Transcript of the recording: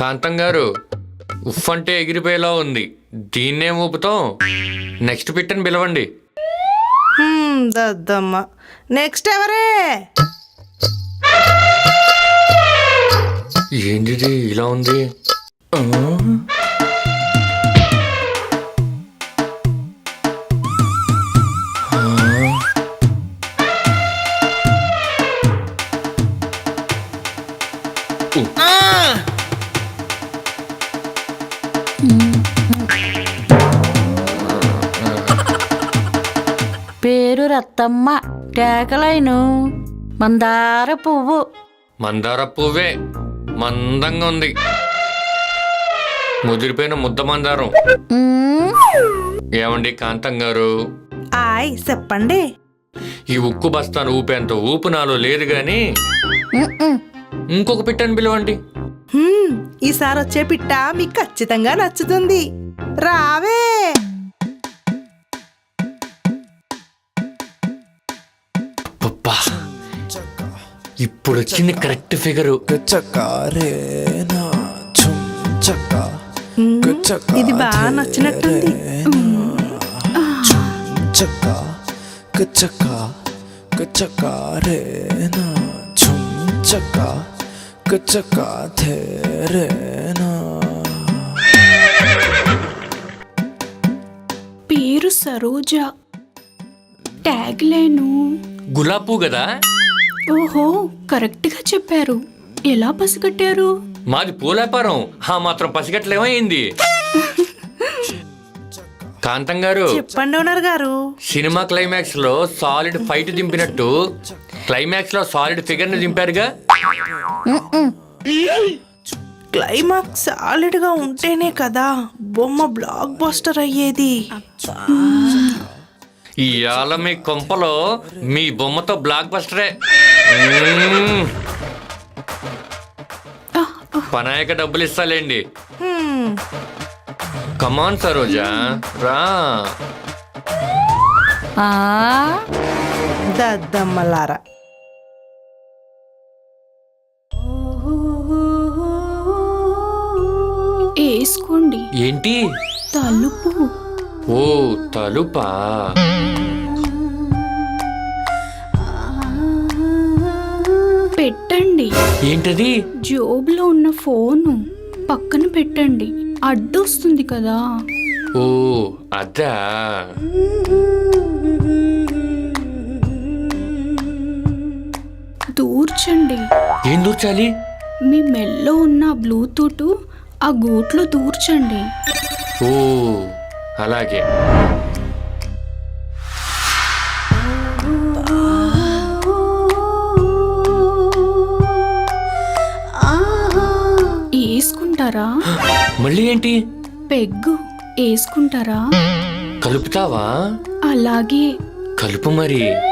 కాంతం గారు, ఉఫ్ అంటే ఎగిరిపోయేలా ఉంది. దీన్నేం ఊపుతాం? నెక్స్ట్ పిట్టని పిలవండి. దద్దమ్మ. నెక్స్ట్ ఎవరే? ఏంటిది ఇలా ఉంది? పేరు రత్తమ్మ. టేకలైను మందార పువ్వు. మందార పువ్వే మందంగా ఉంది. ముదిరిపోయిన ముద్ద మందారం. ఏమండి కాంతం గారు, చెప్పండి. ఈ ఉక్కు బస్తాను ఊపేంత ఊపు నాలో లేదు గాని ఇంకొక పిట్టని పిలవండి. ఈసారి వచ్చే పిట్ట మీకు ఖచ్చితంగా నచ్చుతుంది. రావే. ఇప్పుడు వచ్చింది కరెక్ట్ ఫిగరు. ఇది బాగా నచ్చినట్టుంది. పేరు సరోజ. ట్యాగ్ లైను గులాబీ కదా? ఓహో, కరెక్ట్ గా చెప్పారు. ఎలా పసిగట్టారు? మాది పూలాపారం. ఆ మాత్రం పసిగట్లేమైంది? కాంతం గారు, చెప్పండి ఓనర్ గారు. సినిమా క్లైమాక్స్ లో సాలిడ్ ఫైట్ దింపినట్టు క్లైమాక్స్ లో సాలిడ్ ఫిగర్ ని దింపారుగా. క్లైమాక్స్ సాలిడ్ గా ఉంటేనే కదా బొమ్మ బ్లాక్ బస్టర్ అయ్యేది. ఇవాళ మీ కొంపలో మీ బొమ్మతో బ్లాక్ బస్టరే. పనాయక డబ్బులు ఇస్తాలేండి. కమాన్ సరోజా, రా. దద్దమ్మలారా. వేసుకోండి. ఏంటి? తలుపు. ఓ, తలుపా? పెట్టండి. ఏంటది? జోబులో ఉన్న ఫోను పక్కన పెట్టండి. అడ్డొస్తుంది కదా. ఓ, అదా. దూర్చండి. ఏం దూర్చాలి? మీ మెల్లో ఉన్న బ్లూటూత్ ఆ గూట్లో దూర్చండి. ఓ, అలాగే. వేసుకుంటారా? మళ్ళీ ఏంటి? పెగ్గు వేసుకుంటారా? కలుపుతావా? అలాగే కలుపు మరి.